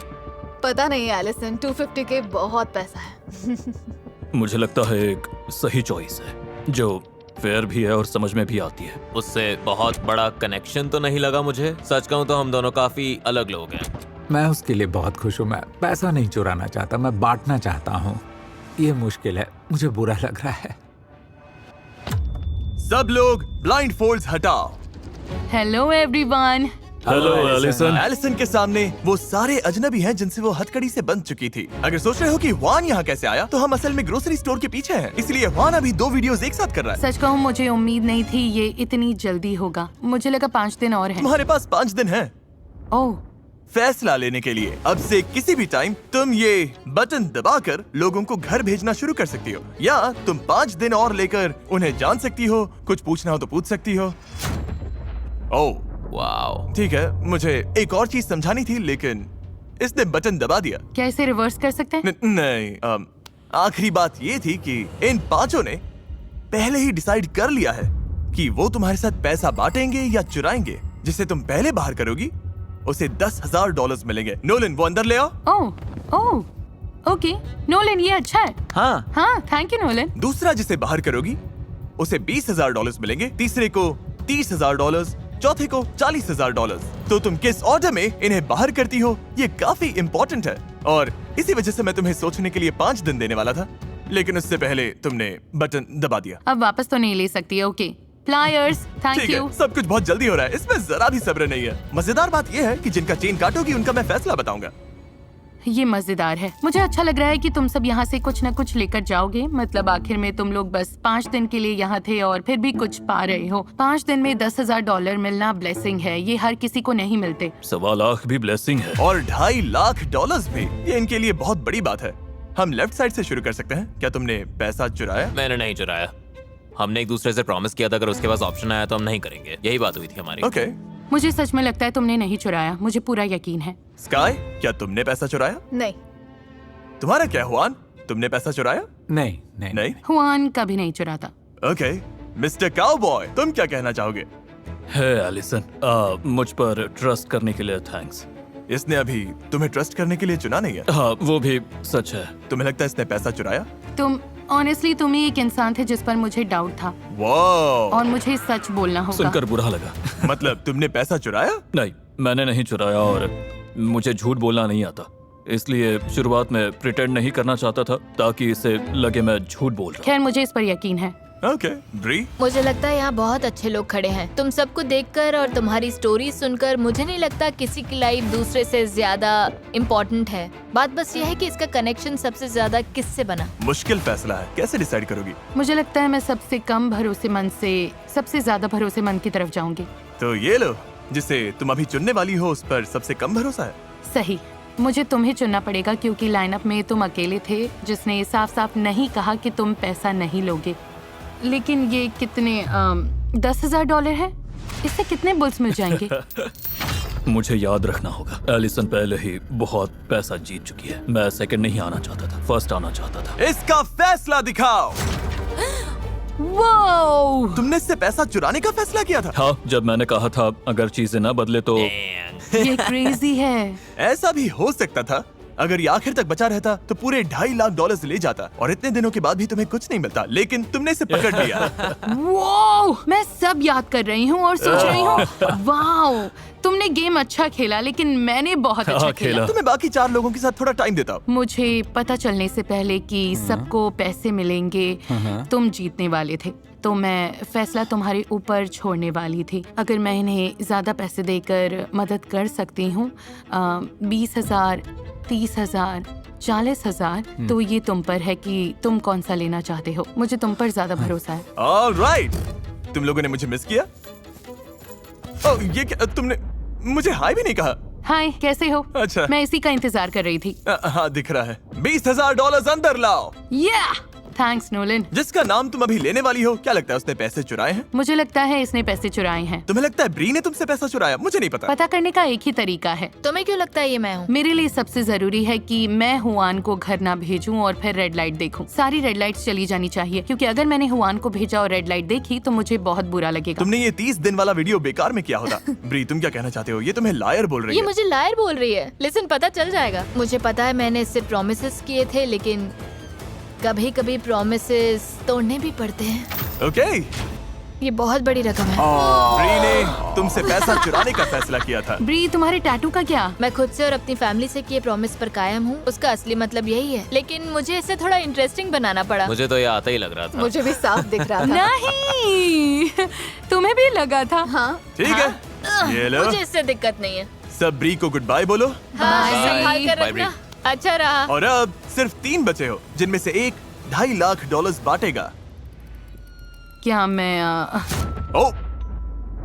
पता नहीं एलिसन, 250 के बहुत पैसा है। मुझे लगता है एक सही चॉइस है जो फेयर भी है और समझ में भी आती है। उससे बहुत बड़ा कनेक्शन तो नहीं लगा मुझे। सच कहूँ तो हम दोनों काफी अलग लोग हैं। मैं उसके लिए बहुत खुश हूँ। मैं पैसा नहीं चुराना चाहता, मैं बांटना चाहता हूँ। ये मुश्किल है, मुझे बुरा लग रहा है। सब लोग ब्लाइंड फोल्ड्स हटाओ। Hello everyone. Hello Allison. Allison के सामने वो सारे अजनबी हैं जिनसे वो हथकड़ी से बंध चुकी थी। अगर सोच रहे हो कि वान यहाँ कैसे आया, तो हम असल में ग्रोसरी स्टोर के पीछे हैं। इसलिए वान अभी 2 वीडियोस एक साथ कर रहा है। सच कहूँ मुझे उम्मीद नहीं थी ये इतनी जल्दी होगा। मुझे लगा 5 दिन और हैं। तुम्हारे पास 5 दिन हैं ओह फैसला लेने के लिए। अब से किसी भी टाइम तुम ये बटन दबाकर लोगों को घर भेजना शुरू कर सकती हो, या तुम 5 दिन और लेकर उन्हें जान सकती हो। कुछ पूछना हो तो पूछ सकती हो। Oh wow. ठीक है, मुझे एक और चीज समझानी थी, लेकिन इसने बटन दबा दिया। क्या इसे रिवर्स कर सकते हैं? नहीं। आखिरी बात ये थी कि इन 5 ने पहले ही डिसाइड कर लिया है कि वो तुम्हारे साथ पैसा बांटेंगे या चुराएंगे। जिसे तुम पहले बाहर करोगी उसे $10,000 मिलेंगे। नोलन, वो अंदर ले आओ। ओह ओह, ओके नोलन, ये अच्छा है। हाँ हाँ, थैंक यू नोलन। दूसरा जिसे बाहर करोगी उसे $20,000 मिलेंगे, तीसरे को $30,000, चौथे को $40,000। तो तुम किस ऑर्डर में इन्हें बाहर करती हो ये काफी इम्पोर्टेंट है, और इसी वजह से मैं तुम्हें सोचने के लिए 5 दिन देने वाला था, लेकिन उससे पहले तुमने बटन दबा दिया। अब वापस तो नहीं ले सकती। ओके फ्लायर्स, थैंक ठीक यू। है, सब कुछ बहुत जल्दी हो रहा है, इसमें जरा भी सब्र नहीं है। मजेदार बात यह है कि जिनका चेन काटोगी उनका मैं फैसला बताऊंगा। ये मजेदार है। मुझे अच्छा लग रहा है कि तुम सब यहाँ से कुछ न कुछ लेकर जाओगे। मतलब आखिर में तुम लोग बस 5 दिन के लिए यहाँ थे और फिर भी कुछ पा रहे हो। 5 दिन में $10,000 मिलना ब्लेसिंग है, ये हर किसी को नहीं मिलते। 1.25 लाख भी ब्लेसिंग है, और $2.5 भी, ये इनके लिए बहुत बड़ी बात है। हम लेफ्ट साइड से शुरू कर सकते हैं। क्या तुमने पैसा चुराया? मैंने नहीं चुराया। हमने एक दूसरे से प्रॉमिस किया था अगर उसके पास ऑप्शन आया तो हम नहीं करेंगे, यही बात हुई थी हमारी। ओके। मुझे सच में लगता है तुमने नहीं चुराया, मुझे पूरा यकीन है। स्काई, क्या तुमने पैसा चुराया? नहीं। तुम्हारा क्या हुआन, तुमने पैसा चुराया? नहीं नहीं नहीं। हुआन कभी नहीं चुराता। ओके, मिस्टर काउबॉय, तुम क्या कहना चाहोगे? है एलिसन, मुझ पर ट्रस्ट करने के लिए थैंक्स। इसने अभी तुम्हें ट्रस्ट करने के लिए चुना नहीं है। हाँ, वो भी सच है। तुम्हें लगता है इसने पैसा चुराया? ऑनेस्टली तुम ही एक इंसान थे जिस पर मुझे डाउट था, वाह, और मुझे सच बोलना होगा। सुनकर बुरा लगा। मतलब तुमने पैसा चुराया? नहीं, मैंने नहीं चुराया और मुझे झूठ बोलना नहीं आता, इसलिए शुरुआत में प्रिटेंड नहीं करना चाहता था ताकि इसे लगे मैं झूठ बोल रहा। खैर मुझे इस पर यकीन है। ओके, ब्री? मुझे लगता है यहाँ बहुत अच्छे लोग खड़े हैं। तुम सबको देखकर और तुम्हारी स्टोरी सुनकर मुझे नहीं लगता किसी की लाइफ दूसरे से ज्यादा इम्पोर्टेंट है। बात बस ये है कि इसका कनेक्शन सबसे ज्यादा किससे बना। मुश्किल फैसला है, कैसे डिसाइड करोगी? मुझे लगता है मैं सबसे कम भरोसेमंद से सबसे ज्यादा भरोसेमंद की तरफ जाऊंगी। तो ये लो, जिसे तुम अभी चुनने वाली हो उस पर सबसे कम भरोसा है। सही, मुझे तुम्हें चुनना पड़ेगा क्योंकि लाइनअप में तुम अकेले थे जिसने साफ साफ नहीं कहा कि तुम पैसा नहीं लोगे। लेकिन ये कितने $10,000 है, इससे कितने बुल्स मिल जाएंगे? मुझे याद रखना होगा, एलिसन पहले ही बहुत पैसा जीत चुकी है। मैं सेकंड नहीं आना चाहता था, फर्स्ट आना चाहता था। इसका फैसला दिखाओ। वो तुमने इससे पैसा चुराने का फैसला किया था? हाँ, जब मैंने कहा था अगर चीजें न बदले तो। ये क्रेजी है। ऐसा भी हो सकता था, अगर ये आखिर तक बचा रहता तो पूरे $2.5 लाख ले जाता, और इतने दिनों के बाद भी तुम्हें कुछ नहीं मिलता, लेकिन तुमने इसे पकड़ लिया। वो मैं सब याद कर रही हूँ और सोच रही हूँ वाओ, तुमने गेम अच्छा खेला, लेकिन मैंने बहुत अच्छा खेला। तुम्हें बाकी 4 लोगों के साथ थोड़ा टाइम देता। मुझे पता चलने से पहले कि सबको पैसे मिलेंगे, तुम जीतने वाले थे, तो मैं फैसला तुम्हारे ऊपर छोड़ने वाली थी। अगर मैं इन्हें ज्यादा पैसे देकर मदद कर सकती हूँ, 20,000, 30,000, 40,000, तो ये तुम पर है कि तुम कौन सा लेना चाहते हो। मुझे तुम पर ज्यादा भरोसा है। ऑलराइट, तुम लोगों ने मुझे मिस किया। ओह, ये क्या, तुमने मुझे हाय भी नहीं कहा। हाय, कैसे हो? अच्छा, मैं इसी का इंतजार कर रही थी। हाँ, दिख रहा है। $20,000 अंदर लाओ। Thanks Nolan. जिसका नाम तुम अभी लेने वाली हो, क्या लगता है उसने पैसे चुराए हैं? मुझे लगता है इसने पैसे चुराए हैं। तुम्हें लगता है ब्री ने तुमसे पैसा चुराया? मुझे नहीं पता करने का एक ही तरीका है। तुम्हें क्यों लगता है ये मैं हूँ? मेरे लिए सबसे जरूरी है कि मैं हुआन को घर ना भेजूं और फिर रेड लाइट देखूं। सारी रेड लाइट्स चली जानी चाहिए, क्योंकि अगर मैंने हुआन को भेजा और रेड लाइट देखी तो मुझे बहुत बुरा लगेगा। तुमने ये 30 दिन वाला वीडियो बेकार में किया होता। ब्री, तुम क्या कहना चाहते हो? ये तुम्हें लायर बोल रही है। ये मुझे लायर बोल रही है। लिसन, पता चल जाएगा। मुझे पता है मैंने इससे प्रॉमिसेस किए थे, लेकिन कभी कभी प्रॉमिसेस तोड़ने भी पड़ते हैं। ओके, ये बहुत बड़ी रकम है। ब्री ने तुमसे पैसा चुराने का फैसला किया था। ब्री, तुम्हारे टैटू का क्या? मैं खुद से और अपनी फैमिली से किए प्रॉमिस पर कायम हूँ। उसका असली मतलब यही है, लेकिन मुझे इसे थोड़ा इंटरेस्टिंग बनाना पड़ा। मुझे तो ये आता ही लग रहा था। मुझे भी साफ दिख रहा था। नहीं, तुम्हें भी लगा था? हाँ। ठीक है, ये लो। मुझे इससे दिक्कत नहीं है। सब ब्री को गुड बाय बोलो। संभाल कर रखना। अच्छा रहा। और अब सिर्फ 3 बचे हो, जिनमें से एक $2.5 लाख बांटेगा। क्या मैं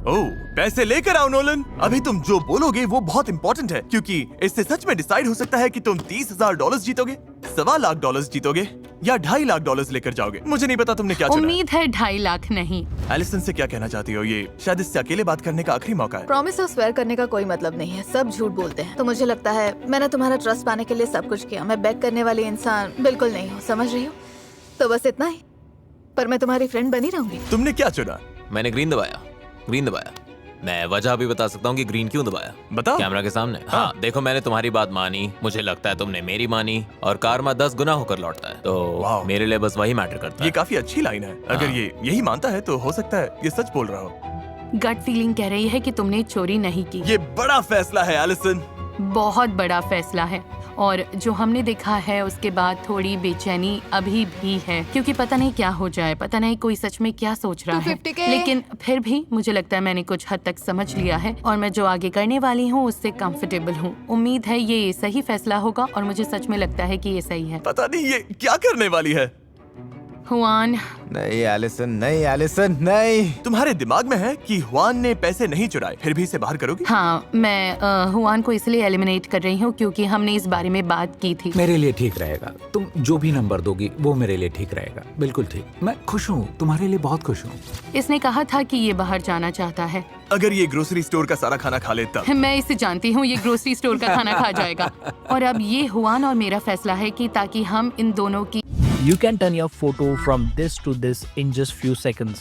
ओह, पैसे लेकर आओ नोलन। अभी तुम जो बोलोगे वो बहुत इंपॉर्टेंट है, क्योंकि इससे सच में डिसाइड हो सकता है कि तुम $30,000 जीतोगे, $1.25 लाख जीतोगे, या $2.5 लाख लेकर जाओगे। मुझे नहीं पता तुमने क्या चुना। उम्मीद है 2.5 लाख नहीं। एलिसन से क्या कहना चाहती हो? ये शायद इससे अकेले बात करने का आखिरी मौका है। प्रॉमिस और स्वेयर करने का कोई मतलब नहीं है, सब झूठ बोलते हैं। तो मुझे लगता है मैंने तुम्हारा ट्रस्ट पाने के लिए सब कुछ किया। मैं बेग करने वाली इंसान बिल्कुल नहीं हूँ, समझ रही हो? तो बस इतना ही, पर मैं तुम्हारी फ्रेंड बनी रहूंगी। तुमने क्या चुना? मैंने ग्रीन दबाया। ग्रीन दबाया। मैं वजह भी बता सकता हूँ कि ग्रीन क्यों दबाया। बताओ। कैमरा के सामने। हाँ, देखो मैंने तुम्हारी बात मानी, मुझे लगता है तुमने मेरी मानी, और कारमा 10 गुना होकर लौटता है, तो मेरे लिए बस वही मैटर करता है। ये काफी अच्छी लाइन है। अगर ये यही मानता है तो हो सकता है ये सच बोल रहा हो। गट फीलिंग कह रही है कि तुमने चोरी नहीं की। ये बड़ा फैसला है एलिसन। बहुत बड़ा फैसला है, और जो हमने देखा है उसके बाद थोड़ी बेचैनी अभी भी है, क्योंकि पता नहीं क्या हो जाए, पता नहीं कोई सच में क्या सोच रहा है। लेकिन फिर भी मुझे लगता है मैंने कुछ हद तक समझ लिया है, और मैं जो आगे करने वाली हूँ उससे कंफर्टेबल हूँ। उम्मीद है ये सही फैसला होगा, और मुझे सच में लगता है कि ये सही है। पता नहीं ये क्या करने वाली है। हुआन। नहीं एलिसन, नहीं एलिसन, नहीं। तुम्हारे दिमाग में है कि हुआन ने पैसे नहीं चुराए, फिर भी इसे बाहर करोगी? हाँ, मैं हुआन को इसलिए एलिमिनेट कर रही हूँ क्योंकि हमने इस बारे में बात की थी। मेरे लिए ठीक रहेगा, तुम जो भी नंबर दोगी वो मेरे लिए ठीक रहेगा, बिल्कुल ठीक। मैं खुश हूँ, तुम्हारे लिए बहुत खुश हूँ। इसने कहा था कि ये बाहर जाना चाहता है। अगर ये ग्रोसरी स्टोर का सारा खाना खा ले तब। मैं इसे जानती हूँ, ये ग्रोसरी स्टोर का खाना खा जाएगा। और अब ये हुआन और मेरा फैसला है कि ताकि हम इन दोनों की You can turn your photo from this to this in just few seconds.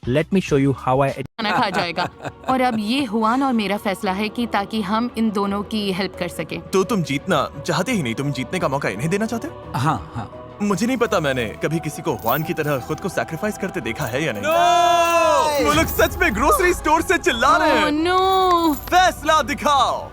Let me show you how I खाना खा जाएगा। और अब ये हुआन और मेरा फैसला है कि ताकि हम इन दोनों की हेल्प कर सके। तो तुम जीतना चाहते ही नहीं, तुम जीतने का मौका इन्हें देना चाहते हो? हाँ हाँ। मुझे नहीं पता मैंने कभी किसी को हुआन की तरह खुद को सैक्रिफाइस करते देखा है या नहीं। वो लोग सच में ग्रोसरी स्टोर से चिल्ला रहे हैं। नो। फैसला दिखाओ।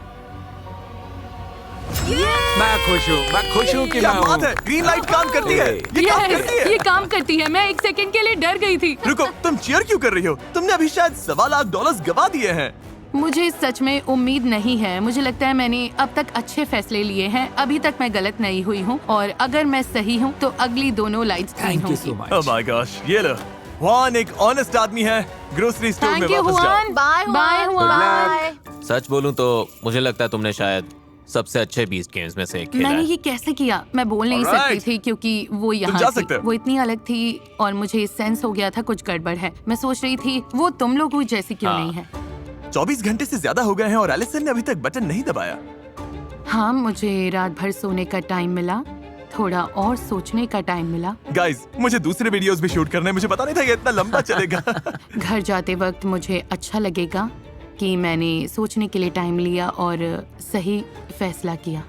मैं खुश हूँ कि क्या बात है, ग्रीन लाइट काम करती है। ये काम करती है। ये काम करती है। मैं एक सेकंड के लिए डर गई थी। रुको, तुम चीयर क्यों कर रही हो? तुमने अभी शायद $1.25 लाख गवा दिए हैं। मुझे सच में उम्मीद नहीं है। मुझे लगता है मैंने अब तक अच्छे फैसले लिए हैं। अभी तक मैं गलत नहीं हुई हूँ, और अगर मैं सही हूँ तो अगली दोनों लाइट्स ग्रीन होंगी। ओह माय गॉश, ये लो, हुआन एक ऑनेस्ट आदमी है। ग्रोसरी स्टोर में वापस जाओ। Bye bye bye. सच बोलूं तो मुझे लगता है तुमने शायद सबसे अच्छे 20 गेम्स में से एक खेला मैंने है। ये कैसे किया? मैं बोल नहीं सकती थी क्योंकि वो यहाँ जा थी। सकते हो। वो इतनी अलग थी और मुझे सेंस हो गया था कुछ गड़बड़ है। मैं सोच रही थी वो तुम लोगों जैसी क्यों नहीं है। 24 घंटे से ज्यादा हो गए हैं और एलिसन ने अभी तक बटन नहीं दबाया। हाँ, मुझे रात भर सोने का टाइम मिला, थोड़ा और सोचने का टाइम मिला। गाइस, मुझे दूसरे वीडियोस भी शूट करने हैं। मुझे पता नहीं था ये इतना लंबा चलेगा। घर जाते वक्त मुझे अच्छा लगेगा कि मैंने सोचने के लिए टाइम लिया और सही फैसला किया।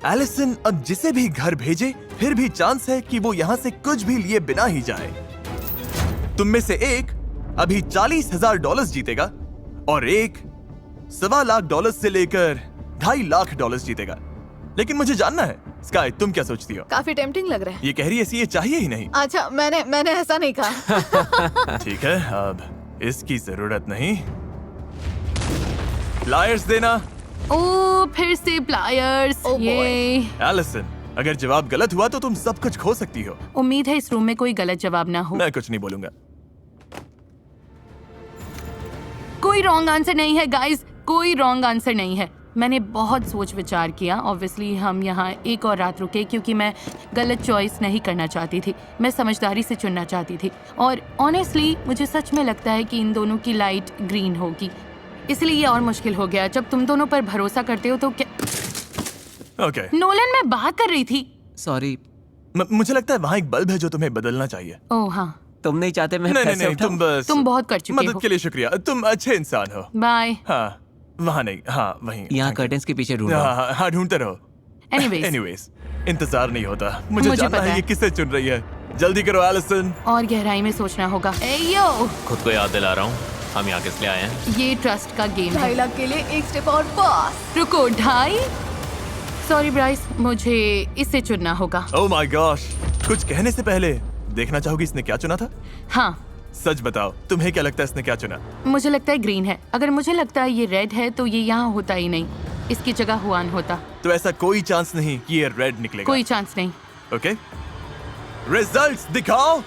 एलिसन अब जिसे भी घर भेजे, फिर भी चांस है कि वो यहाँ से कुछ भी लिए बिना ही जाए। तुम में से एक अभी $40,000 जीतेगा और एक $1.25 लाख से लेकर $2.5 लाख जीतेगा। लेकिन मुझे जानना है, स्काई तुम क्या सोचती हो? काफी टेम्पटिंग लग रहा है। ये कह रही है ये चाहिए ही नहीं। अच्छा, मैंने ऐसा नहीं कहा। ठीक है, अब इसकी जरूरत नहीं। प्लायर्स देना। ओ, फिर से प्लायर्स। ये एलिसन, अगर जवाब गलत हुआ तो तुम सब कुछ खो सकती हो। उम्मीद है इस रूम में कोई गलत जवाब ना हो। मैं कुछ नहीं बोलूंगा। कोई रॉन्ग आंसर नहीं है गाइस, कोई रॉन्ग आंसर नहीं है। मैंने बहुत सोच विचार किया। ऑब्वियसली हम यहाँ एक और रात रुके क्योंकि मैं गलत चॉइस नहीं करना चाहती थी। मैं समझदारी से चुनना चाहती थी, और ऑनेस्टली मुझे सच में लगता है कि इन दोनों की लाइट ग्रीन होगी। इसलिए ये और मुश्किल हो गया। जब तुम दोनों पर भरोसा करते हो तो क्या ओके। नोलन, मैं बात कर रही थी। सॉरी। मुझे लगता है वहाँ एक बल्ब है जो तुम्हें बदलना चाहिए। ओह हाँ। तुम नहीं चाहते मैं नहीं, पैसे उठाऊं? तुम बहुत कर चुके हो। मदद के लिए शुक्रिया, तुम अच्छे इंसान हो। बाय। हाँ, वहाँ नहीं, हाँ वहीं। यहाँ कर्टेन्स के पीछे ढूंढो। हाँ, ढूंढते रहो। Anyways, इंतजार नहीं होता। मुझे जानना पता है ये किसे चुन रही है। जल्दी करो एलिसन। और गहराई में सोचना होगा। एयो, खुद को याद दिला रहा हूँ, हम यहाँ किस लिए आए हैं। ये ट्रस्ट का गेम है। 2.5 लाख के लिए एक स्टेप और पास। रुको, 2.5? सॉरी ब्राइस, मुझे इसे चुनना होगा। ओह माय गॉश, कुछ कहने से पहले देखना चाहोगी इसने क्या चुना था? हाँ। सच बताओ, तुम्हें क्या लगता है इसने क्या चुना? मुझे लगता है ग्रीन है। अगर मुझे लगता है ये रेड है तो ये यहाँ होता ही नहीं, इसकी जगह हुआन होता। तो ऐसा कोई चांस नहीं कि ये रेड निकलेगा। कोई चांस नहीं। ओके, रिजल्ट्स दिखाओ।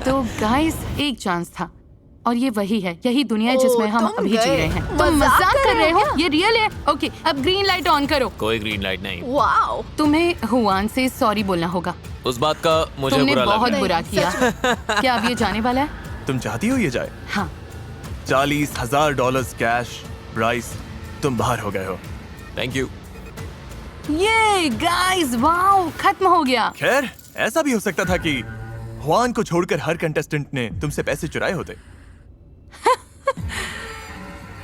तो गाइस, एक चांस था और ये वही है। यही दुनिया है जिसमें हम अभी जी रहे हैं। तुम मजाक कर रहे हो? ये रियल है। ओके, अब ग्रीन लाइट ऑन करो। कोई ग्रीन लाइट नहीं। वाओ। तुम्हें हुआन से सॉरी बोलना होगा। उस बात का मुझे तुमने बुरा लगा। बहुत बुरा किया। क्या अब ये जाने वाला है? तुम चाहती हो ये जाए? हाँ। $40,000 कैश। ब्राइस, तुम बाहर हो गए हो। Thank you. ये गाइस, वाओ, खत्म हो गया। खैर, ऐसा भी हो सकता था कि हुआन को छोड़कर हर कंटेस्टेंट ने तुमसे पैसे चुराए होते।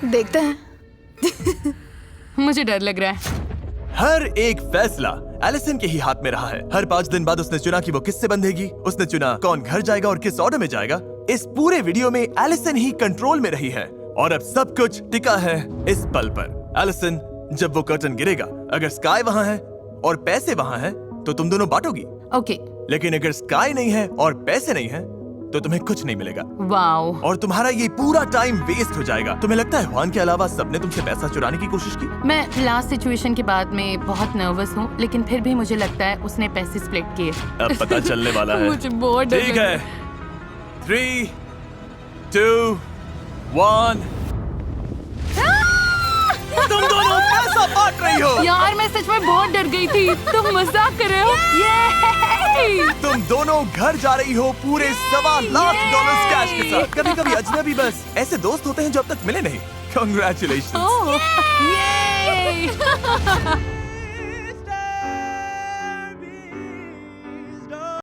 देखते हैं। मुझे डर लग रहा है। हर एक फैसला एलिसन के ही हाथ में रहा है। हर 5 दिन बाद उसने चुना कि वो किससे बंधेगी, उसने चुना कौन घर जाएगा और किस ऑर्डर में जाएगा। इस पूरे वीडियो में एलिसन ही कंट्रोल में रही है और अब सब कुछ टिका है इस पल पर। एलिसन, जब वो कर्टन गिरेगा, अगर स्काई वहाँ है और पैसे वहाँ हैं, तो तुम दोनों बांटोगी। ओके। लेकिन अगर स्काई नहीं है और पैसे नहीं है, तो तुम्हें कुछ नहीं मिलेगा। वाओ। और तुम्हारा ये पूरा टाइम वेस्ट हो जाएगा। तुम्हें लगता है हुआन के अलावा सबने तुमसे पैसा चुराने की कोशिश की? मैं लास्ट सिचुएशन के बाद में बहुत नर्वस हूँ, लेकिन फिर भी मुझे लगता है उसने पैसे स्प्लिट किए। अब पता चलने वाला है। मुझे बहुत डर ठीक लग रहा है। 3, 2, 1। तुम दोनों पैसा बांट रही हो। यार, मैं सच में बहुत डर गई थी। तुम मजाक कर रहे हो? ये तुम दोनों घर जा रही हो पूरे $1.25 कैश के साथ। कभी कभी अजनबी बस ऐसे दोस्त होते हैं जो अब तक मिले नहीं। Congratulations। ओह, ये